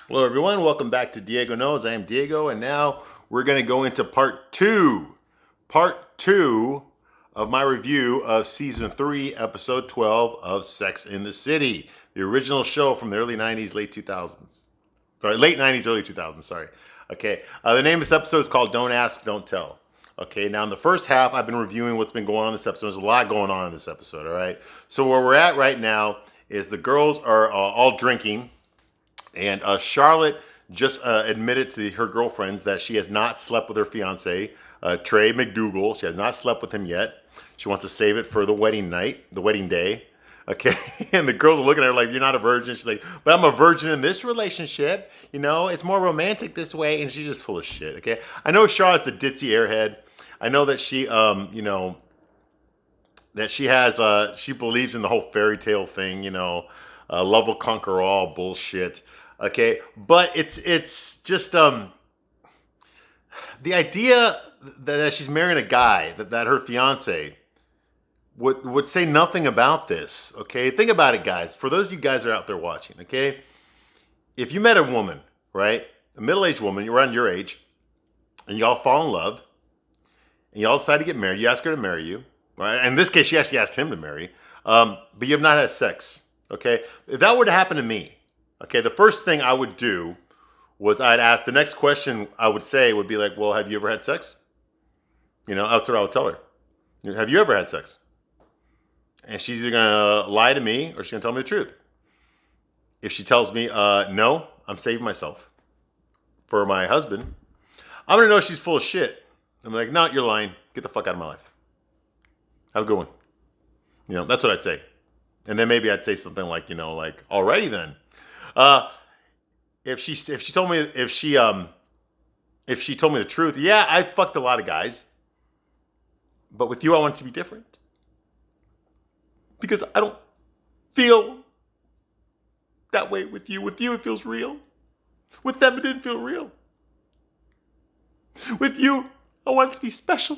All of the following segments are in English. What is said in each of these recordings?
Hello, everyone. Welcome back to Diego Knows. I am Diego, and now we're going to go into part two of my review of season 3, episode 12 of Sex in the City, the original show from the early 90s, late 2000s. Sorry, late 90s, early 2000s. Sorry. Okay. The name of this episode is called Don't Ask, Don't Tell. Okay, now in the first half, I've been reviewing what's been going on in this episode. There's a lot going on in this episode, all right? So where we're at right now is the girls are all drinking. And Charlotte just admitted to her girlfriends that she has not slept with her fiance, Trey McDougal. She has not slept with him yet. She wants to save it for the wedding night, the wedding day. Okay. And the girls are looking at her like, you're not a virgin. She's like, but I'm a virgin in this relationship. You know, it's more romantic this way. And she's just full of shit. Okay. I know Charlotte's a ditzy airhead. I know that she, that she has, she believes in the whole fairy tale thing, love will conquer all bullshit. Okay, but it's just the idea that she's marrying a guy that her fiance would say nothing about this. Okay, think about it, guys. For those of you guys that are out there watching, okay, if you met a woman, right, a middle-aged woman, you're around your age, and y'all fall in love, and y'all decide to get married, you ask her to marry you, right? In this case, she actually asked him to marry, but you have not had sex. Okay, if that were to happen to me. Okay, the first thing I would do was I'd ask, the next question I would say would be like, well, have you ever had sex? That's what I would tell her. Have you ever had sex? And she's either going to lie to me or she's going to tell me the truth. If she tells me, no, I'm saving myself for my husband, I'm going to know she's full of shit. I'm like, no, you're lying. Get the fuck out of my life. Have a good one. That's what I'd say. And then maybe I'd say something like, alrighty then. If she told me the truth, yeah, I fucked a lot of guys, but with you, I want it to be different because I don't feel that way with you. With you, it feels real. With them, it didn't feel real. With you, I want it to be special.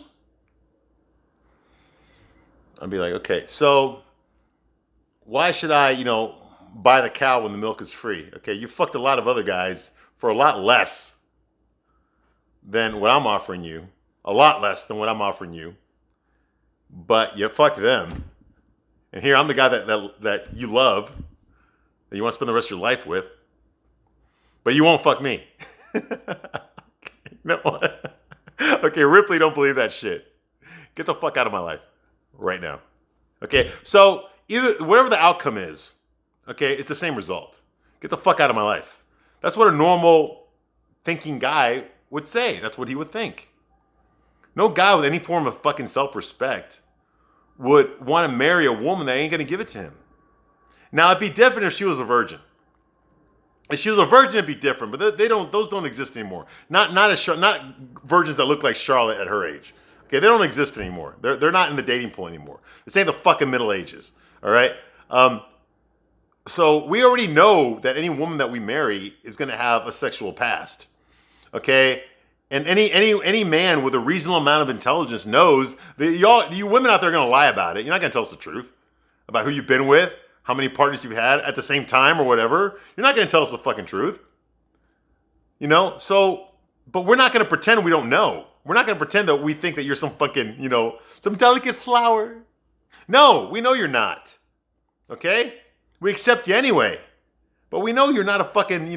I'd be like, okay, so why should I, buy the cow when the milk is free? Okay, you fucked a lot of other guys for a lot less than what I'm offering you. A lot less than what I'm offering you. But you fucked them. And here I'm the guy that you love, that you want to spend the rest of your life with. But you won't fuck me. Okay, Ripley, don't believe that shit. Get the fuck out of my life right now. Okay, so either whatever the outcome is, okay, it's the same result. Get the fuck out of my life. That's what a normal thinking guy would say. That's what he would think. No guy with any form of fucking self-respect would want to marry a woman that ain't going to give it to him. Now, it'd be different if she was a virgin. If she was a virgin, it'd be different, but those don't exist anymore. Not virgins that look like Charlotte at her age. Okay, they don't exist anymore. They're not in the dating pool anymore. This ain't the fucking Middle Ages. All right? So we already know that any woman that we marry is going to have a sexual past. Okay? And any man with a reasonable amount of intelligence knows that you women out there are going to lie about it. You're not going to tell us the truth about who you've been with, how many partners you've had at the same time or whatever. You're not going to tell us the fucking truth. So, but we're not going to pretend we don't know. We're not going to pretend that we think that you're some fucking, some delicate flower. No, we know you're not. Okay? We accept you anyway. But we know you're not a fucking,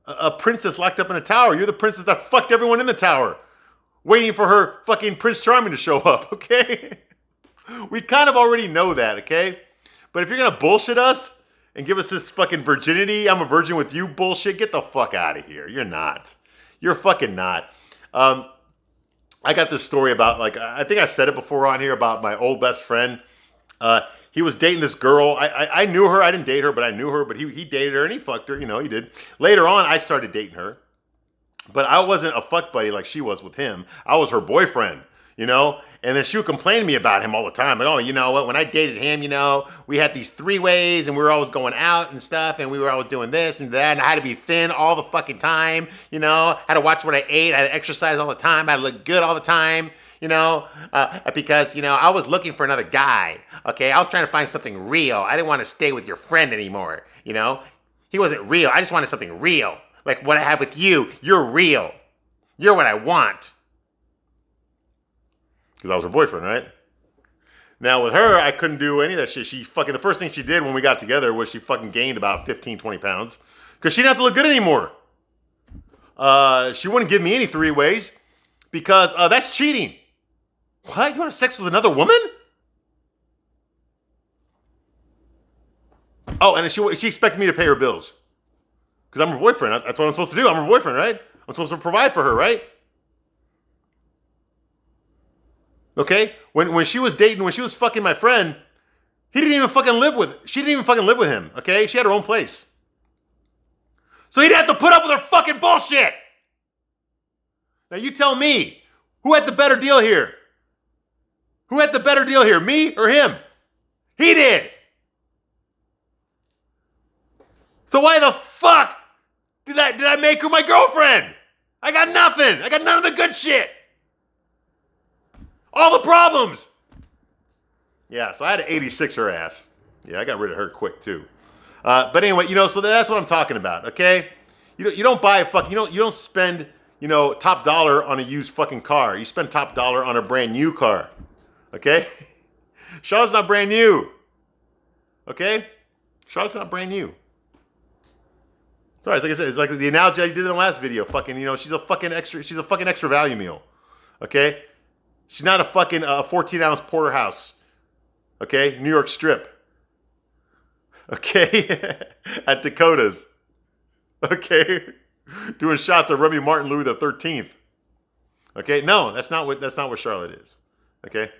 a princess locked up in a tower. You're the princess that fucked everyone in the tower, waiting for her fucking Prince Charming to show up, okay? We kind of already know that, okay? But if you're going to bullshit us and give us this fucking virginity, I'm a virgin with you bullshit, get the fuck out of here. You're not. You're fucking not. I got this story about, I think I said it before on here about my old best friend. He was dating this girl. I knew her. I didn't date her, but I knew her. But he dated her and he fucked her. He did. Later on, I started dating her. But I wasn't a fuck buddy like she was with him. I was her boyfriend, And then she would complain to me about him all the time. Like, oh, you know what? When I dated him, we had these 3 ways and we were always going out and stuff. And we were always doing this and that. And I had to be thin all the fucking time. I had to watch what I ate. I had to exercise all the time. I had to look good all the time. Because, I was looking for another guy, okay? I was trying to find something real. I didn't want to stay with your friend anymore, He wasn't real. I just wanted something real. Like what I have with you. You're real. You're what I want. Because I was her boyfriend, right? Now with her, I couldn't do any of that shit. The first thing she did when we got together was she fucking gained about 15, 20 pounds. Because she didn't have to look good anymore. She wouldn't give me any three-ways because that's cheating. What? You want to have sex with another woman? Oh, and she expected me to pay her bills. Because I'm her boyfriend. That's what I'm supposed to do. I'm her boyfriend, right? I'm supposed to provide for her, right? Okay? When she was dating, when she was fucking my friend, she didn't even fucking live with him, okay? She had her own place. So he'd have to put up with her fucking bullshit. Now you tell me, who had the better deal here? Who had the better deal here, me or him? He did. So why the fuck did I make her my girlfriend? I got nothing. I got none of the good shit. All the problems. Yeah, so I had to 86 her ass. Yeah, I got rid of her quick too. But anyway, so that's what I'm talking about, okay? You don't buy you don't spend, top dollar on a used fucking car. You spend top dollar on a brand new car. Okay? Charlotte's not brand new. Okay? Charlotte's not brand new. Sorry, it's like I said, it's like the analogy I did in the last video. Fucking, she's a fucking extra value meal. Okay? She's not a fucking 14-ounce porterhouse. Okay? New York strip. Okay? At Dakota's. Okay? Doing shots of Remy Martin Louis the 13th. Okay? No, that's not what Charlotte is. Okay?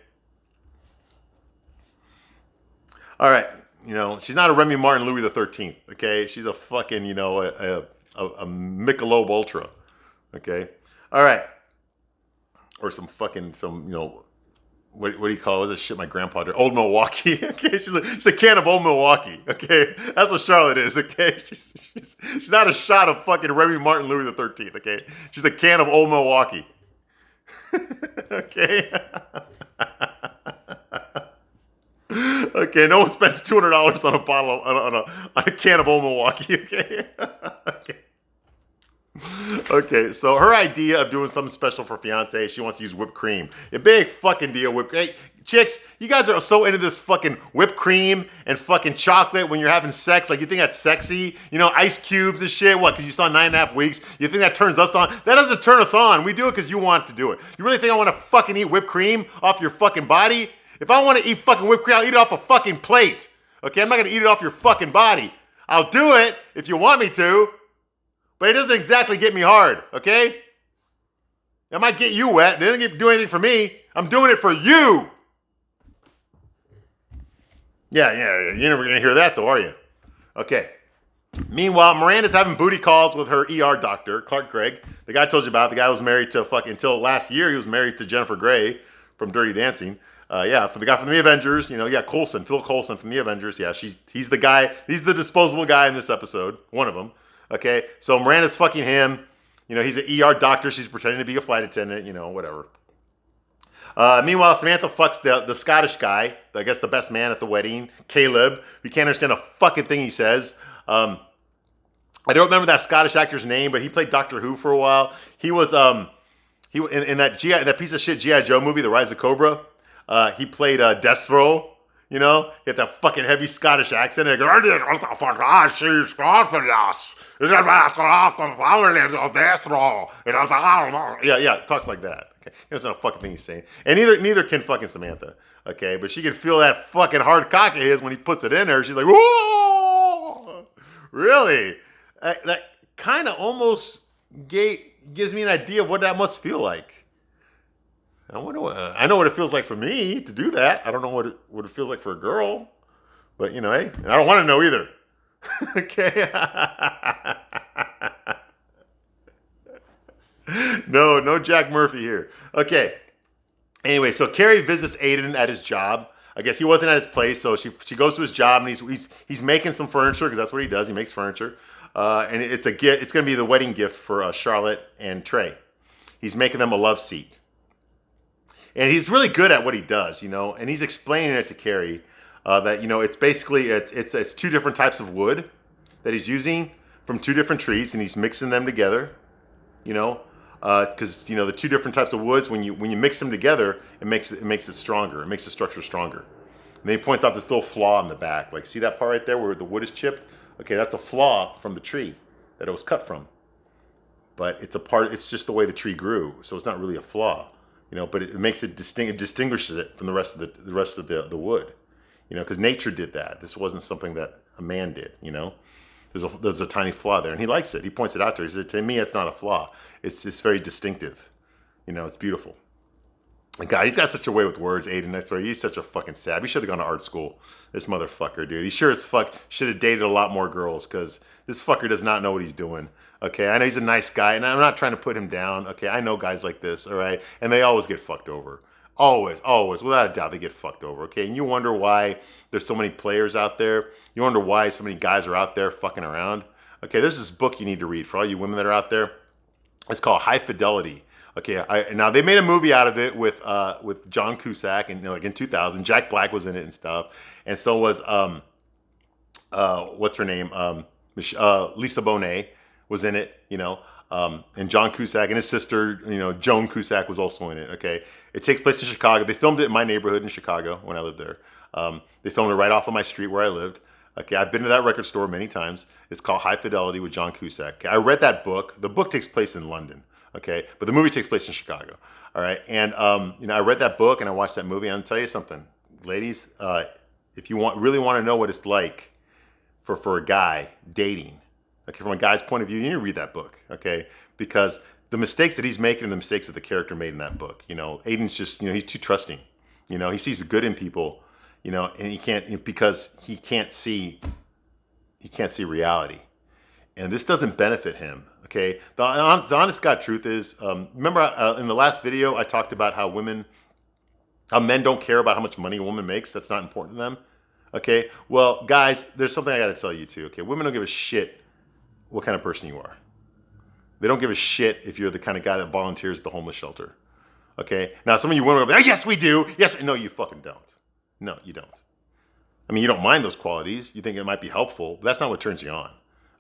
All right. She's not a Remy Martin Louis the 13th. Okay? She's a fucking, a Michelob Ultra. Okay? All right. Or some, what do you call it? This shit my grandpa did. Old Milwaukee. Okay, she's a can of Old Milwaukee. Okay, that's what Charlotte is. Okay, she's not a shot of fucking Remy Martin Louis the 13th. Okay, she's a can of Old Milwaukee. Okay. Okay, no one spends $200 on a bottle on a can of Old Milwaukee. Okay. Okay. Okay, so her idea of doing something special for fiance, she wants to use whipped cream. A big fucking deal. Hey, chicks, you guys are so into this fucking whipped cream and fucking chocolate when you're having sex. Like, you think that's sexy? Ice cubes and shit. What, because you saw 9.5 Weeks? You think that turns us on? That doesn't turn us on. We do it because you want to do it. You really think I want to fucking eat whipped cream off your fucking body? If I want to eat fucking whipped cream, I'll eat it off a fucking plate. Okay, I'm not going to eat it off your fucking body. I'll do it if you want me to. But it doesn't exactly get me hard, okay? It might get you wet. It doesn't do anything for me. I'm doing it for you. Yeah. You're never going to hear that, though, are you? Okay. Meanwhile, Miranda's having booty calls with her ER doctor, Clark Gregg. The guy I told you about. The guy was married to until last year, he was married to Jennifer Grey from Dirty Dancing. For the guy from the Avengers, Coulson, Phil Coulson from the Avengers. Yeah, he's the guy. He's the disposable guy in this episode. One of them. Okay, so Miranda's fucking him. He's an ER doctor. She's pretending to be a flight attendant. Whatever. Meanwhile, Samantha fucks the Scottish guy. I guess the best man at the wedding, Caleb. We can't understand a fucking thing he says. I don't remember that Scottish actor's name, but he played Doctor Who for a while. He was in that piece of shit G.I. Joe movie, The Rise of Cobra. He played Destro. He had that fucking heavy Scottish accent. And he goes, yeah, talks like that. Okay, there's no fucking thing he's saying, and neither can fucking Samantha. Okay, but she can feel that fucking hard cock of his when he puts it in her. She's like, whoa, really? That kind of almost gives me an idea of what that must feel like. I know what it feels like for me to do that. I don't know what it feels like for a girl, but hey, and I don't want to know either. Okay. No Jack Murphy here. Okay. Anyway, so Carrie visits Aiden at his job. I guess he wasn't at his place, so she goes to his job and he's making some furniture because that's what he does. He makes furniture, and it's a gift. It's going to be the wedding gift for Charlotte and Trey. He's making them a love seat. And he's really good at what he does, and he's explaining it to Carrie that, it's basically, it's two different types of wood that he's using from 2 different trees, and he's mixing them together. You know, because the 2 different types of woods, when you mix them together, it makes it stronger. It makes the structure stronger. And then he points out this little flaw in the back. Like, see that part right there where the wood is chipped? Okay, that's a flaw from the tree that it was cut from. But it's just the way the tree grew, so it's not really a flaw. But it makes it distinct. It distinguishes it from the rest of the wood. Because nature did that. This wasn't something that a man did. There's a tiny flaw there, and he likes it. He points it out to her. He said, "To me, it's not a flaw. It's just very distinctive. It's beautiful." And God, he's got such a way with words, Aiden. I swear, he's such a fucking sap. He should have gone to art school. This motherfucker, dude. He sure as fuck should have dated a lot more girls, because this fucker does not know what he's doing. Okay, I know he's a nice guy, and I'm not trying to put him down. Okay, I know guys like this, all right? And they always get fucked over. Always, without a doubt, they get fucked over, okay? And you wonder why there's so many players out there. You wonder why so many guys are out there fucking around. Okay, there's this book you need to read for all you women that are out there. It's called High Fidelity. Okay, now they made a movie out of it with John Cusack, and like in 2000, Jack Black was in it and stuff, and so was what's her name, Lisa Bonet was in it, and John Cusack and his sister, Joan Cusack was also in it. Okay, it takes place in Chicago. They filmed it in my neighborhood in Chicago when I lived there. They filmed it right off of my street where I lived. Okay, I've been to that record store many times. It's called High Fidelity with John Cusack. Okay, I read that book. The book takes place in London. Okay, but the movie takes place in Chicago. All right, and I read that book and I watched that movie. And I'll tell you something, ladies, if you really want to know what it's like for a guy dating, okay, from a guy's point of view, you need to read that book. Okay, because the mistakes that he's making and the mistakes that the character made in that book, Aiden's just, he's too trusting. He sees the good in people, and he can't, because he can't see reality, and this doesn't benefit him. Okay, the honest God truth is, remember in the last video I talked about how men don't care about how much money a woman makes. That's not important to them. Okay, well, guys, there's something I got to tell you too. Okay, women don't give a shit what kind of person you are. They don't give a shit if you're the kind of guy that volunteers at the homeless shelter. Okay, now some of you women will be like, yes, we do. Yes, no, you fucking don't. No, you don't. I mean, you don't mind those qualities. You think it might be helpful, but that's not what turns you on.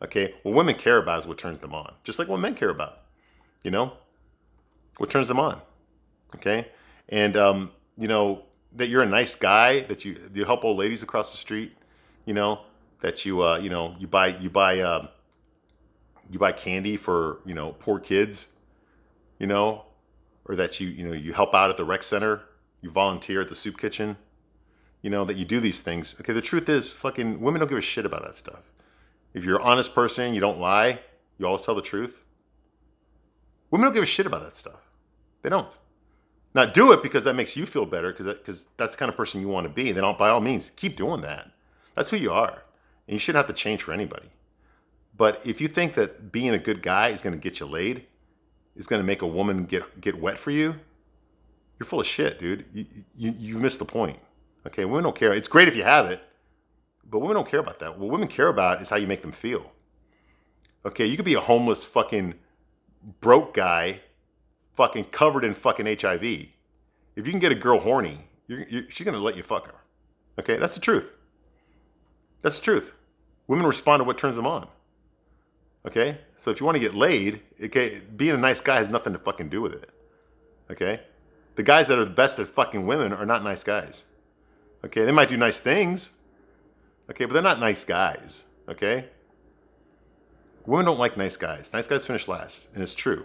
Okay, what women care about is what turns them on. Just like what men care about, what turns them on. Okay, and that you're a nice guy, that you help old ladies across the street, that you buy candy for poor kids, or that you help out at the rec center, you volunteer at the soup kitchen, that you do these things. Okay, the truth is, fucking women don't give a shit about that stuff. If you're an honest person, you don't lie, you always tell the truth. Women don't give a shit about that stuff. They don't. Now, do it because that makes you feel better, because that's the kind of person you want to be. Then, by all means, keep doing that. That's who you are, and you shouldn't have to change for anybody. But if you think that being a good guy is going to get you laid, is going to make a woman get wet for you, you're full of shit, dude. You missed the point. Okay, women don't care. It's great if you have it, but women don't care about that. What women care about is how you make them feel. Okay, you could be a homeless fucking broke guy, fucking covered in fucking HIV. If you can get a girl horny, she's going to let you fuck her. Okay, that's the truth. That's the truth. Women respond to what turns them on. Okay, so if you want to get laid, okay, being a nice guy has nothing to fucking do with it. Okay, the guys that are the best at fucking women are not nice guys. Okay, they might do nice things. Okay, but they're not nice guys. Okay, women don't like nice guys. Nice guys finish last, and it's true.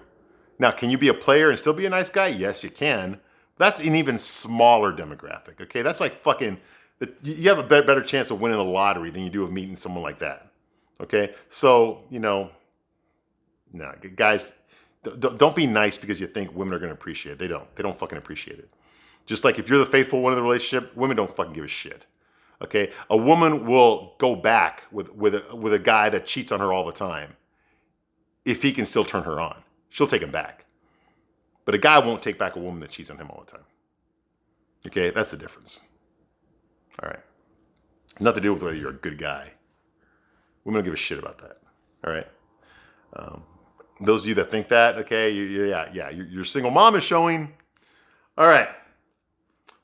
Now, can you be a player and still be a nice guy? Yes, you can. That's an even smaller demographic. Okay, that's like fucking. You have a better chance of winning the lottery than you do of meeting someone like that. Okay, so guys, don't be nice because you think women are going to appreciate it. They don't. They don't fucking appreciate it. Just like if you're the faithful one in the relationship, women don't fucking give a shit. Okay, a woman will go back with a guy that cheats on her all the time if he can still turn her on. She'll take him back. But a guy won't take back a woman that cheats on him all the time. Okay, that's the difference. All right, nothing to do with whether you're a good guy. Women don't give a shit about that. All right. Those of you that think that, okay, your single mom is showing. All right.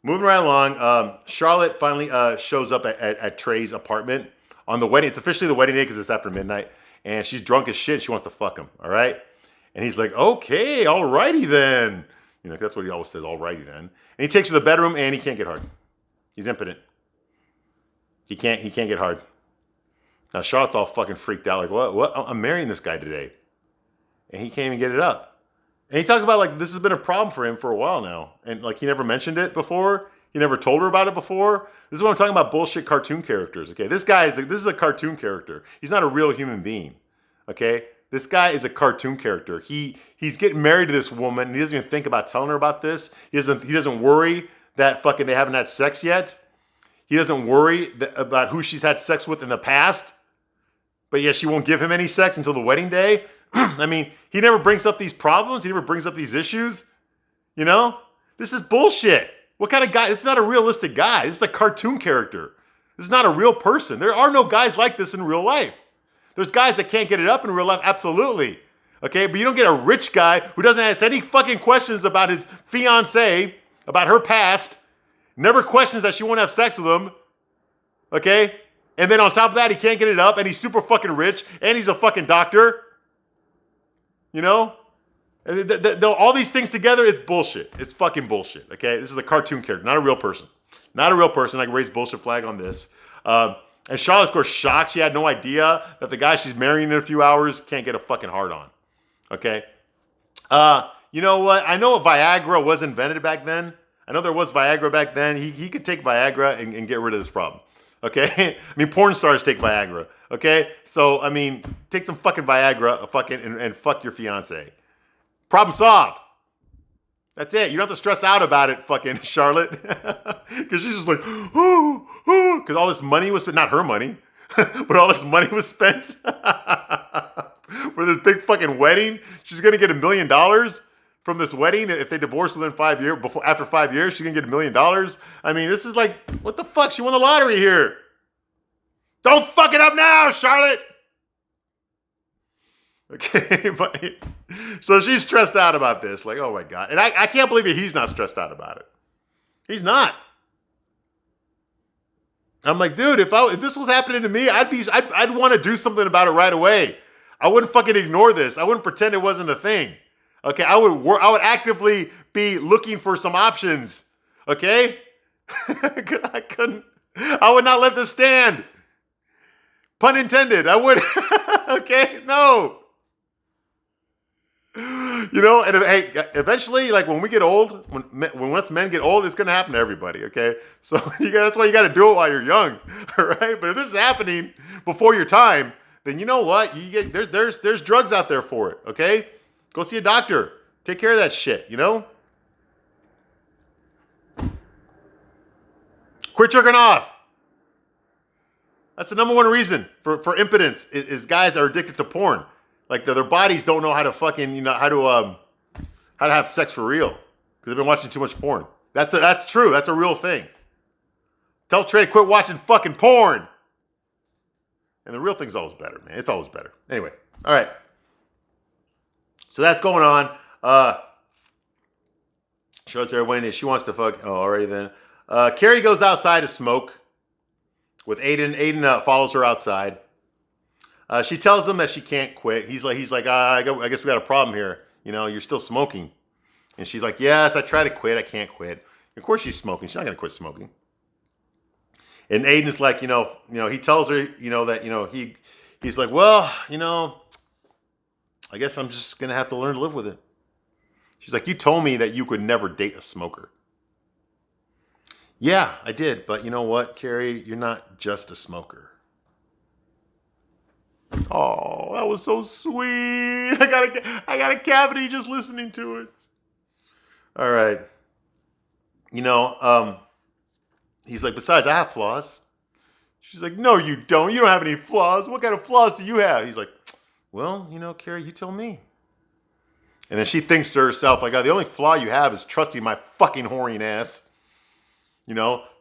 Moving right along. Charlotte finally shows up at Trey's apartment on the wedding. It's officially the wedding day because it's after midnight. And she's drunk as shit. She wants to fuck him. All right. And he's like, okay, alrighty then. You know, that's what he always says, alrighty then. And he takes her to the bedroom and he can't get hard. He's impotent. He can't get hard. Now Charlotte's all fucking freaked out. Like, what? I'm marrying this guy today. And he can't even get it up. And he talks about like this has been a problem for him for a while now. And like he never mentioned it before. He never told her about it before. This is what I'm talking about, bullshit cartoon characters. Okay, this is a cartoon character. He's not a real human being. Okay, this guy is a cartoon character. He's getting married to this woman. And he doesn't even think about telling her about this. He doesn't worry that fucking they haven't had sex yet. He doesn't worry about who she's had sex with in the past. But yeah, she won't give him any sex until the wedding day. I mean, he never brings up these problems. He never brings up these issues. You know, this is bullshit. What kind of guy? It's not a realistic guy. This is a cartoon character. This is not a real person. There are no guys like this in real life. There's guys that can't get it up in real life, absolutely. Okay, but you don't get a rich guy who doesn't ask any fucking questions about his fiance, about her past, never questions that she won't have sex with him. Okay? And then on top of that, he can't get it up, and he's super fucking rich, and he's a fucking doctor. You know? All these things together, it's bullshit. It's fucking bullshit, okay? This is a cartoon character, not a real person. Not a real person. I can raise bullshit flag on this. And Charlotte's, of course, shocked. She had no idea that the guy she's marrying in a few hours can't get a fucking hard on, okay? You know what? I know Viagra was invented back then. I know there was Viagra back then. He could take Viagra and get rid of this problem. Okay? I mean, porn stars take Viagra. Okay? So, I mean, take some fucking Viagra and fuck your fiance. Problem solved. That's it. You don't have to stress out about it, fucking Charlotte. Because she's just like, because all this money was spent, not her money, but all this money was spent for this big fucking wedding. She's going to get $1 million from this wedding. If they divorce within 5 years, after 5 years, she's going to get $1 million. I mean, this is like, what the fuck? She won the lottery here. Don't fuck it up now, Charlotte. Okay, but so she's stressed out about this. Like, oh my God. And I can't believe that he's not stressed out about it. He's not. I'm like, dude, if this was happening to me, I'd want to do something about it right away. I wouldn't fucking ignore this. I wouldn't pretend it wasn't a thing. Okay, I would actively be looking for some options. Okay? I would not let this stand. Pun intended. I would. Okay? No. You know, and hey, eventually, like when we get old, when us men get old, it's gonna happen to everybody. Okay, so that's why you got to do it while you're young, all right? But if this is happening before your time, then you know what? There's drugs out there for it. Okay, go see a doctor. Take care of that shit. You know, quit jerking off. That's the number one reason for impotence is guys are addicted to porn. Like their bodies don't know how to fucking, how to have sex for real because they've been watching too much porn. That's true. That's a real thing. Tell Trey quit watching fucking porn. And the real thing's always better, man. It's always better. Anyway, all right. So that's going on. Shows her when she wants to fuck. Oh, already then. Carrie goes outside to smoke with Aiden. Aiden follows her outside. She tells him that she can't quit. He's like, I guess we got a problem here. You know, you're still smoking. And she's like, yes, I try to quit. I can't quit. Of course she's smoking. She's not going to quit smoking. And Aiden's like, he tells her, that, he's like, well, I guess I'm just going to have to learn to live with it. She's like, you told me that you could never date a smoker. Yeah, I did. But you know what, Carrie? You're not just a smoker. Oh, that was so sweet. I got a cavity just listening to it. All right. He's like, besides, I have flaws. She's like, no, you don't. You don't have any flaws. What kind of flaws do you have? He's like, well, Carrie, you tell me. And then she thinks to herself, like, oh, the only flaw you have is trusting my fucking whoring ass.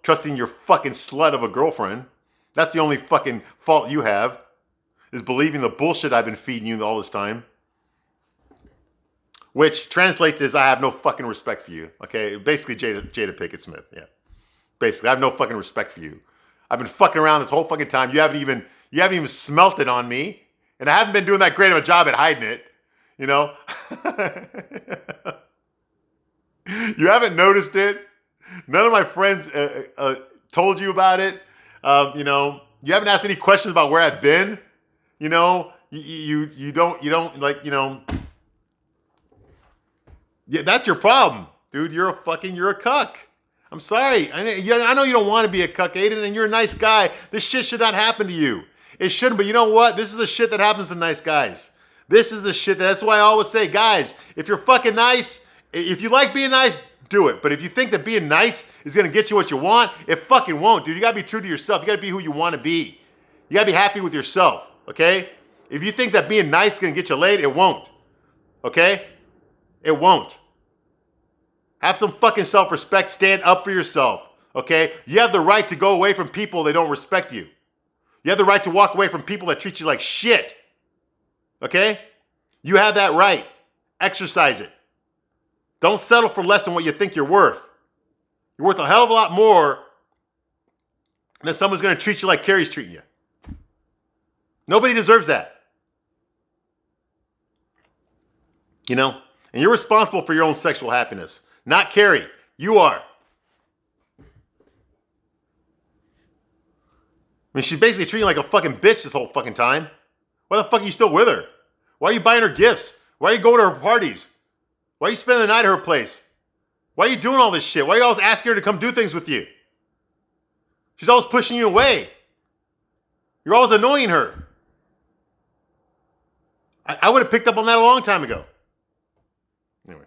Trusting your fucking slut of a girlfriend. That's the only fucking fault you have. Is believing the bullshit I've been feeding you all this time. Which translates as I have no fucking respect for you. Okay? Basically Jada Pinkett Smith. Yeah. Basically, I have no fucking respect for you. I've been fucking around this whole fucking time. You haven't You haven't even smelt it on me. And I haven't been doing that great of a job at hiding it. You know? You haven't noticed it. None of my friends told you about it. You know, you haven't asked any questions about where I've been. You know, you don't like, you know. Yeah, that's your problem, dude. You're a cuck. I'm sorry. I know you don't want to be a cuck, Aiden, and you're a nice guy. This shit should not happen to you. It shouldn't, but you know what? This is the shit that happens to nice guys. This is the shit. That's why I always say, guys, if you're fucking nice, if you like being nice, do it. But if you think that being nice is going to get you what you want, it fucking won't, dude. You got to be true to yourself. You got to be who you want to be. You got to be happy with yourself, okay? If you think that being nice is going to get you laid, it won't, okay? It won't. Have some fucking self-respect. Stand up for yourself, okay? You have the right to go away from people that don't respect you. You have the right to walk away from people that treat you like shit, okay? You have that right. Exercise it. Don't settle for less than what you think you're worth. You're worth a hell of a lot more than someone's going to treat you like Carrie's treating you. Nobody deserves that. You know? And you're responsible for your own sexual happiness. Not Carrie. You are. I mean, she's basically treating you like a fucking bitch this whole fucking time. Why the fuck are you still with her? Why are you buying her gifts? Why are you going to her parties? Why are you spending the night at her place? Why are you doing all this shit? Why are you always asking her to come do things with you? She's always pushing you away. You're always annoying her. I would have picked up on that a long time ago. Anyway.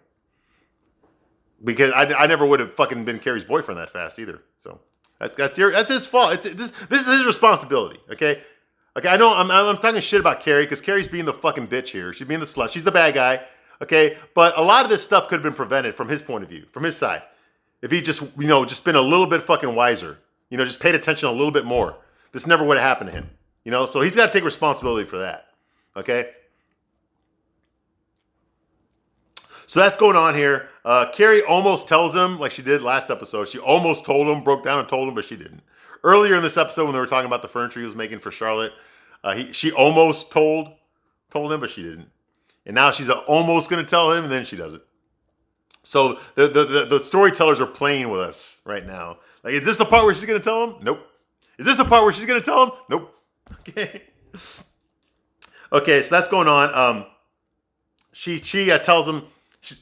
Because I never would have fucking been Carrie's boyfriend that fast either. So that's his fault. This is his responsibility, okay? Okay, I know I'm talking shit about Carrie because Carrie's being the fucking bitch here. She's being the slut. She's the bad guy. Okay, but a lot of this stuff could have been prevented from his point of view, from his side. If he just, just been a little bit fucking wiser, just paid attention a little bit more. This never would have happened to him, so he's got to take responsibility for that. Okay? So that's going on here. Carrie almost tells him, like she did last episode. She almost told him, broke down and told him, but she didn't. Earlier in this episode, when they were talking about the furniture he was making for Charlotte, she almost told him, but she didn't. And now she's almost going to tell him, and then she doesn't. So the storytellers are playing with us right now. Like, is this the part where she's going to tell him? Nope. Is this the part where she's going to tell him? Nope. Okay. Okay, so that's going on. She tells him, she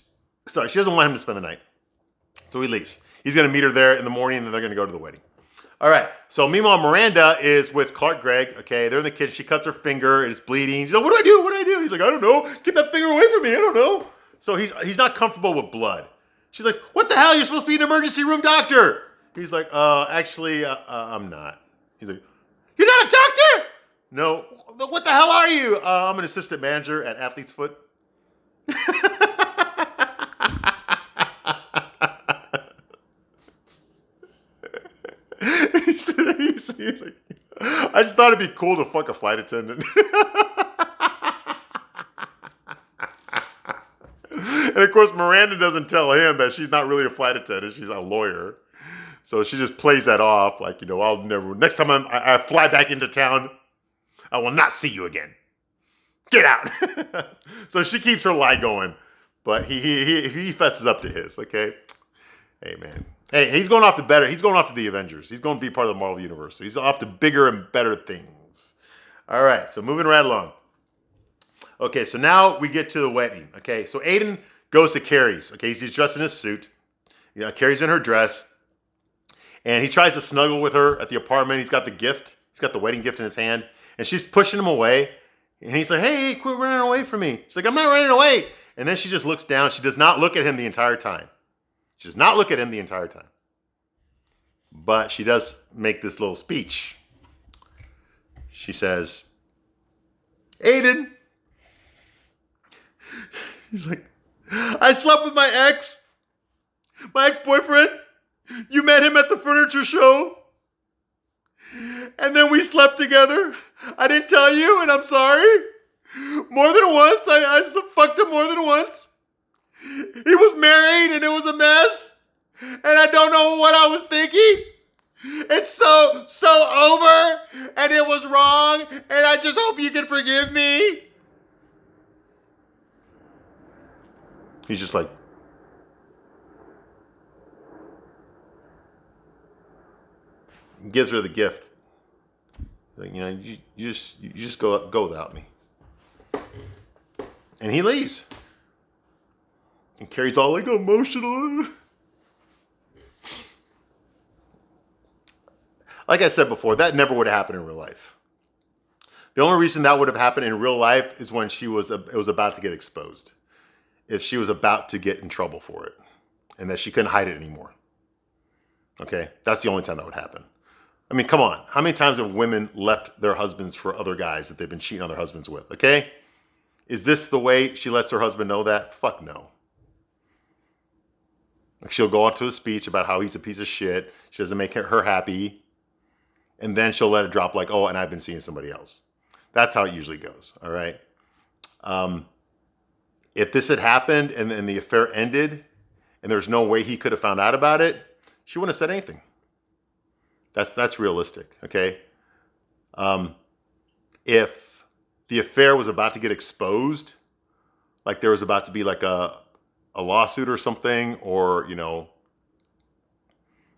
doesn't want him to spend the night. So he leaves. He's going to meet her there in the morning, and then they're going to go to the wedding. All right. So meanwhile, Miranda is with Clark Gregg. Okay, they're in the kitchen. She cuts her finger. It's bleeding. She's like, "What do I do? What do I do?" He's like, "I don't know. Get that finger away from me. I don't know." So he's not comfortable with blood. She's like, "What the hell? You're supposed to be an emergency room doctor." He's like, Actually, I'm not." He's like, "You're not a doctor?" "No." "What the hell are you?" "I'm an assistant manager at Athlete's Foot." I just thought it'd be cool to fuck a flight attendant. And of course, Miranda doesn't tell him that she's not really a flight attendant. She's a lawyer. So she just plays that off like, I'll never, next time I fly back into town, I will not see you again. Get out. So she keeps her lie going. But he fesses up to his, okay? Hey, man. Hey, he's going off to better. He's going off to the Avengers. He's going to be part of the Marvel Universe. So he's off to bigger and better things. All right, so moving right along. Okay, so now we get to the wedding. Okay, so Aiden goes to Carrie's. Okay, he's dressed in his suit. Carrie's in her dress. And he tries to snuggle with her at the apartment. He's got the gift. He's got the wedding gift in his hand. And she's pushing him away. And he's like, "Hey, quit running away from me." She's like, "I'm not running away." And then she just looks down. She does not look at him the entire time. She does not look at him the entire time. But she does make this little speech. She says, "Aiden." He's like, "I slept with my ex-boyfriend. You met him at the furniture show. And then we slept together. I didn't tell you, and I'm sorry. More than once. I fucked him more than once. He was married, and it was a mess. And I don't know what I was thinking. It's so over, and it was wrong, and I just hope you can forgive me. He's just like, gives her the gift. Like, you just go without me. And he leaves. And Carrie's all like emotional. Like I said before, that never would have happened in real life. The only reason that would have happened in real life is when it was about to get exposed. If she was about to get in trouble for it. And that she couldn't hide it anymore. Okay? That's the only time that would happen. I mean, come on. How many times have women left their husbands for other guys that they've been cheating on their husbands with? Okay? Is this the way she lets her husband know that? Fuck no. Like, she'll go on to a speech about how he's a piece of shit. She doesn't make her happy. And then she'll let it drop like, oh, and I've been seeing somebody else. That's how it usually goes. All right? If this had happened and the affair ended and there's no way he could have found out about it, she wouldn't have said anything. That's realistic, okay? If the affair was about to get exposed, like there was about to be like a lawsuit or something, or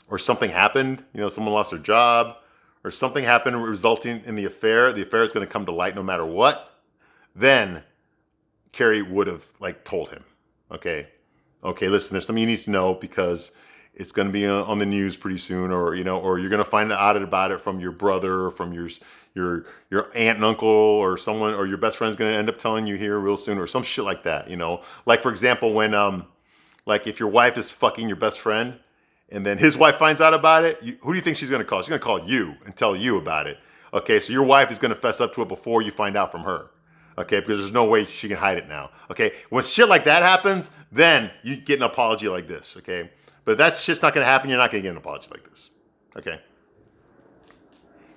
or something happened, someone lost their job, or something happened resulting in the affair is going to come to light no matter what, then Carrie would have told him, okay, listen, there's something you need to know because it's going to be on the news pretty soon, or or you're going to find out about it from your brother, or from your aunt and uncle, or someone, or your best friend's going to end up telling you here real soon, or some shit like that. Like for example, when if your wife is fucking your best friend, and then his wife finds out about it, who do you think she's going to call? She's going to call you and tell you about it. Okay, so your wife is going to fess up to it before you find out from her. Okay, because there's no way she can hide it now. Okay, when shit like that happens, then you get an apology like this. Okay. But that's just not going to happen. You're not going to get an apology like this. Okay?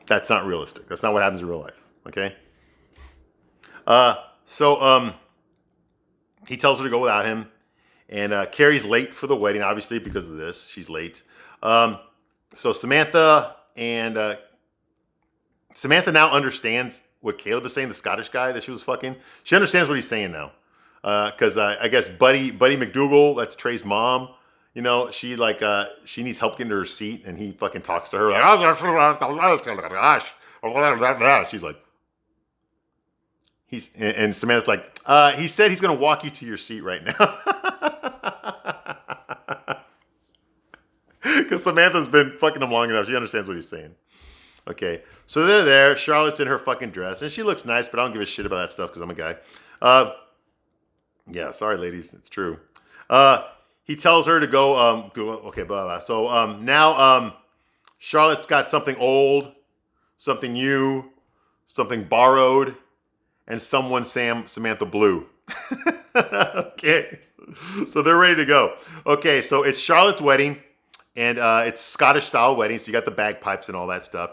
That's not realistic. That's not what happens in real life. Okay? So he tells her to go without him. And Carrie's late for the wedding, obviously, because of this. She's late. So Samantha now understands what Caleb is saying, the Scottish guy that she was fucking. She understands what he's saying now. Because I guess Buddy McDougal, that's Trey's mom, she needs help getting to her seat, and he fucking talks to her like, she's like, and Samantha's like, he said he's gonna walk you to your seat right now. Because Samantha's been fucking him long enough. She understands what he's saying. Okay, so they're there. Charlotte's in her fucking dress, and she looks nice, but I don't give a shit about that stuff because I'm a guy. Yeah, sorry, ladies, it's true. He tells her to go, okay, blah, blah. So now Charlotte's got something old, something new, something borrowed, and someone Samantha Blue. Okay, so they're ready to go. Okay, so it's Charlotte's wedding, and it's Scottish-style wedding, so you got the bagpipes and all that stuff,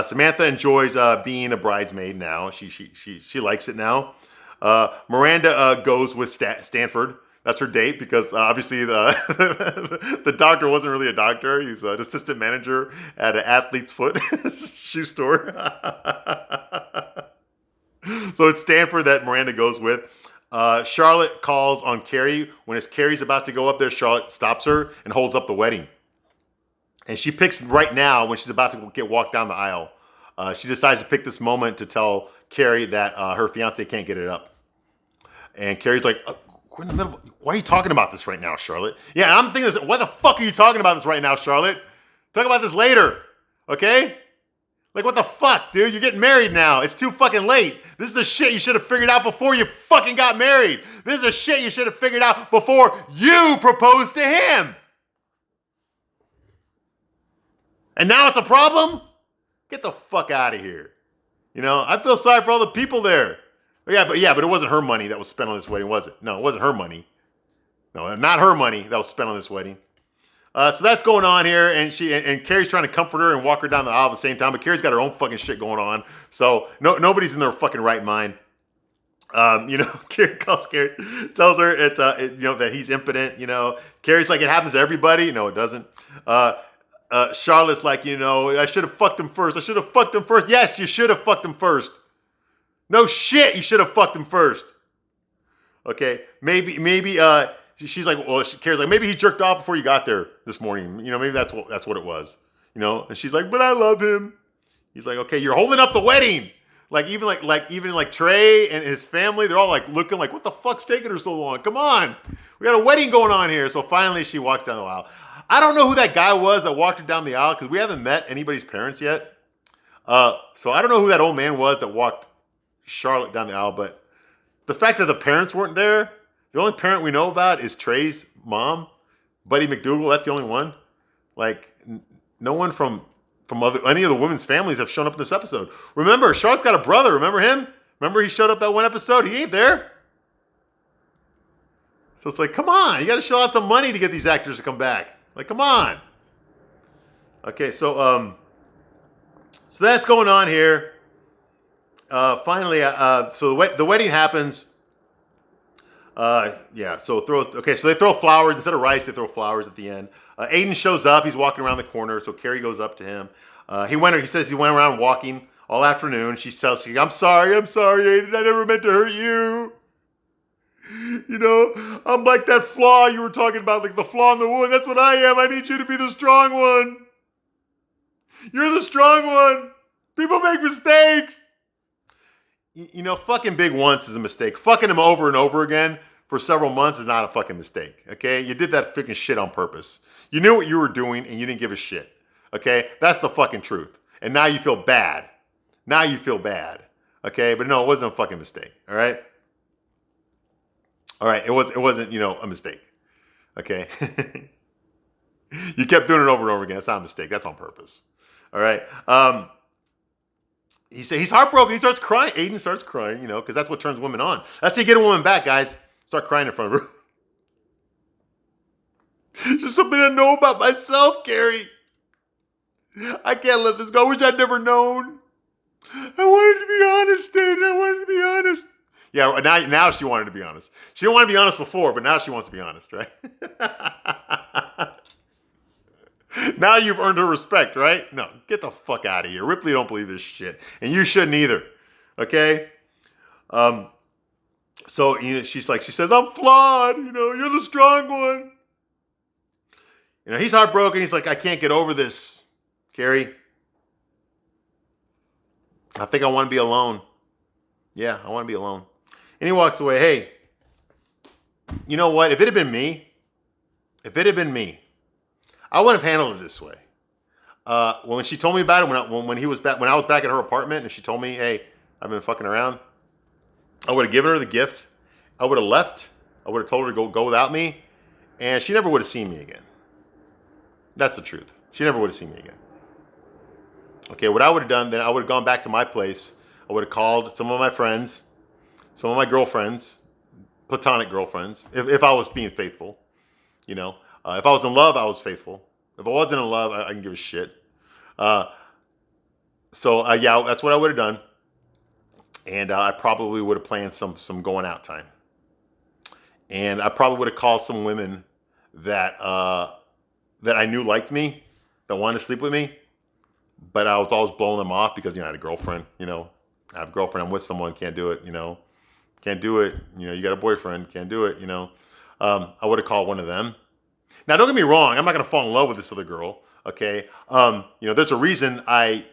Samantha enjoys being a bridesmaid now. She likes it now. Miranda goes with Stanford. That's her date because obviously the doctor wasn't really a doctor. He's an assistant manager at an Athlete's Foot shoe store. So it's Stanford that Miranda goes with. Charlotte calls on Carrie. When Carrie's about to go up there, Charlotte stops her and holds up the wedding. And she picks right now, when she's about to get walked down the aisle, she decides to pick this moment to tell Carrie that her fiance can't get it up. And Carrie's like, we're in the middle. Why are you talking about this right now, Charlotte? Yeah, I'm thinking this. Why the fuck are you talking about this right now, Charlotte? Talk about this later, okay? Like, what the fuck, dude? You're getting married now. It's too fucking late. This is the shit you should have figured out before you fucking got married. This is the shit you should have figured out before you proposed to him. And now it's a problem? Get the fuck out of here. I feel sorry for all the people there. Yeah, but it wasn't her money that was spent on this wedding, was it? No, it wasn't her money. No, not her money that was spent on this wedding. So that's going on here, and Carrie's trying to comfort her and walk her down the aisle at the same time, but Carrie's got her own fucking shit going on, so nobody's in their fucking right mind. Carrie calls Carrie, tells her that he's impotent. Carrie's like, it happens to everybody. No, it doesn't. Charlotte's like, I should have fucked him first. I should have fucked him first. Yes, you should have fucked him first. No shit, you should have fucked him first. Okay, maybe. She's like, well, Carrie's like, maybe he jerked off before you got there this morning. Maybe that's what it was. And she's like, but I love him. He's like, okay, you're holding up the wedding. Even Trey and his family, they're all like looking like, what the fuck's taking her so long? Come on, we got a wedding going on here. So finally, she walks down the aisle. I don't know who that guy was that walked her down the aisle because we haven't met anybody's parents yet. So I don't know who that old man was that walked Charlotte down the aisle. But the fact that the parents weren't there, the only parent we know about is Trey's mom, Buddy McDougal. That's the only one. Like, no one from any of the women's families have shown up in this episode. Remember, Charlotte's got a brother. Remember him? Remember he showed up that one episode? He ain't there. So it's like, come on. You got to shell out some money to get these actors to come back. Like, come on. Okay, so that's going on here. Finally, so the wedding happens. So they throw flowers. Instead of rice, they throw flowers at the end. Aiden shows up. He's walking around the corner, so Carrie goes up to him. He says he went around walking all afternoon. She tells him, I'm sorry, Aiden. I never meant to hurt you. I'm like that flaw you were talking about, like the flaw in the wood. That's what I am. I need you to be the strong one. You're the strong one. People make mistakes. Fucking Big once is a mistake. Fucking him over and over again for several months is not a fucking mistake, okay? You did that freaking shit on purpose. You knew what you were doing and you didn't give a shit, okay? That's the fucking truth. And now you feel bad. Okay? But no, it wasn't a fucking mistake, all right? All right, it wasn't, a mistake, okay? You kept doing it over and over again. That's not a mistake. That's on purpose, all right? He said he's heartbroken. He starts crying. Aiden starts crying, because that's what turns women on. That's how you get a woman back, guys. Start crying in front of her. Just something I know about myself, Carrie. I can't let this go. I wish I'd never known. I wanted to be honest, Aiden. I wanted to be honest. Yeah, now she wanted to be honest. She didn't want to be honest before, but now she wants to be honest, right? Now you've earned her respect, right? No, get the fuck out of here. Ripley don't believe this shit. And you shouldn't either. Okay? So she says, I'm flawed. You're the strong one. He's heartbroken. He's like, I can't get over this, Carrie. I think I want to be alone. Yeah, I want to be alone. And he walks away. Hey, you know what? If it had been me, I wouldn't have handled it this way. When she told me about it, when I was back at her apartment, and she told me, "Hey, I've been fucking around," I would have given her the gift. I would have left. I would have told her to go without me, and she never would have seen me again. That's the truth. She never would have seen me again. Okay, what I would have done then, I would have gone back to my place. I would have called some of my friends, some of my girlfriends, platonic girlfriends, if I was being faithful, If I was in love, I was faithful. If I wasn't in love, I didn't give a shit. So that's what I would have done. And I probably would have planned some going out time. And I probably would have called some women that I knew liked me, that wanted to sleep with me. But I was always blowing them off because, I had a girlfriend, I have a girlfriend, I'm with someone, can't do it, can't do it. You got a boyfriend, can't do it, I would have called one of them. Now, don't get me wrong. I'm not going to fall in love with this other girl, okay? There's a reason I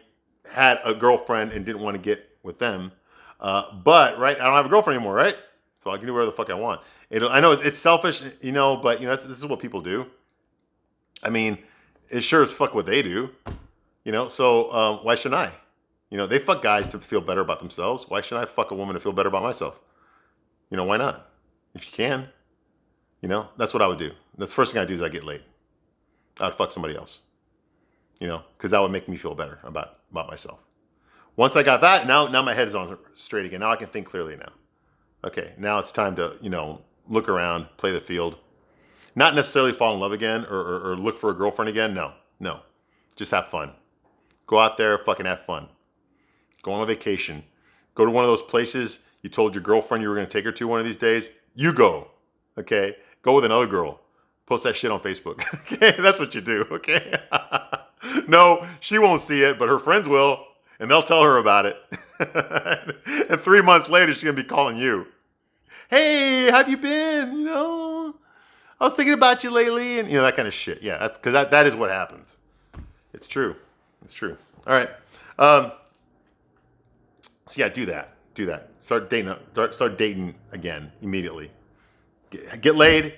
had a girlfriend and didn't want to get with them. But, right, I don't have a girlfriend anymore, right? So I can do whatever the fuck I want. I know it's selfish, but, this is what people do. I mean, it's sure as fuck what they do, so why shouldn't I? They fuck guys to feel better about themselves. Why shouldn't I fuck a woman to feel better about myself? Why not? If you can. That's what I would do. That's the first thing I do is I get laid. I'd fuck somebody else. Because that would make me feel better about myself. Once I got that, now my head is on straight again. Now I can think clearly now. Okay, now it's time to, look around, play the field. Not necessarily fall in love again or look for a girlfriend again. No. Just have fun. Go out there, fucking have fun. Go on a vacation. Go to one of those places you told your girlfriend you were going to take her to one of these days. You go. Okay? Go with another girl. Post that shit on Facebook. Okay? That's what you do. Okay? No, she won't see it, but her friends will, and they'll tell her about it. And 3 months later, she's gonna be calling you. Hey, how have you been? I was thinking about you lately, and that kind of shit. Yeah, because that is what happens. It's true. It's true. All right. So yeah, do that. Do that. Start dating. Start dating again immediately. Get laid.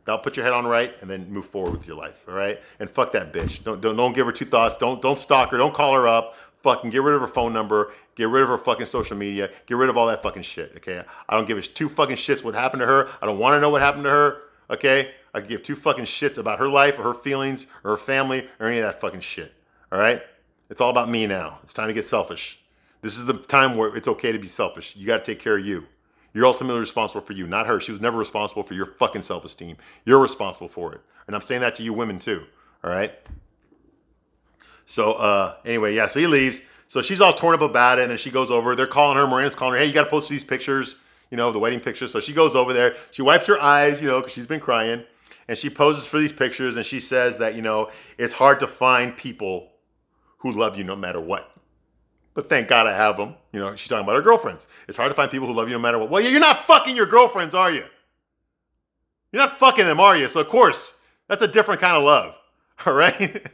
That'll put your head on right, and then move forward with your life. All right. And fuck that bitch. Don't give her two thoughts. Don't stalk her. Don't call her up. Fucking get rid of her phone number. Get rid of her fucking social media. Get rid of all that fucking shit. Okay. I don't give a two fucking shits what happened to her. I don't want to know what happened to her. Okay. I give two fucking shits about her life or her feelings or her family or any of that fucking shit. All right. It's all about me now. It's time to get selfish. This is the time where it's okay to be selfish. You got to take care of you. You're ultimately responsible for you, not her. She was never responsible for your fucking self-esteem. You're responsible for it. And I'm saying that to you women too. All right? So anyway, yeah, so he leaves. So she's all torn up about it, and then she goes over. They're calling her. Miranda's calling her, hey, you got to post these pictures, the wedding pictures. So she goes over there. She wipes her eyes, because she's been crying. And she poses for these pictures, and she says that, it's hard to find people who love you no matter what. But thank God I have them. She's talking about her girlfriends. It's hard to find people who love you no matter what. Well, you're not fucking your girlfriends, are you? You're not fucking them, are you? So, of course, that's a different kind of love. All right?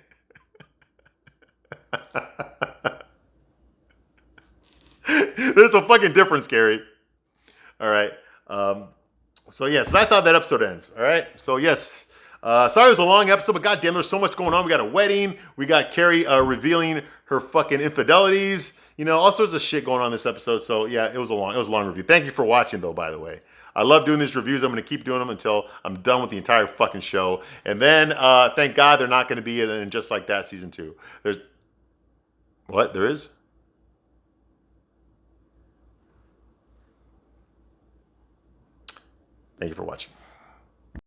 There's a fucking difference, Gary. All right. So that's how that episode ends. All right. So, yes. Sorry it was a long episode, but goddamn, there's so much going on. We got a wedding. We got Carrie revealing her fucking infidelities. All sorts of shit going on in this episode. So yeah, it was a long review. Thank you for watching, though. By the way, I love doing these reviews. I'm going to keep doing them until I'm done with the entire fucking show. And then, thank God, they're not going to be in Just Like That season 2. There's what there is. Thank you for watching.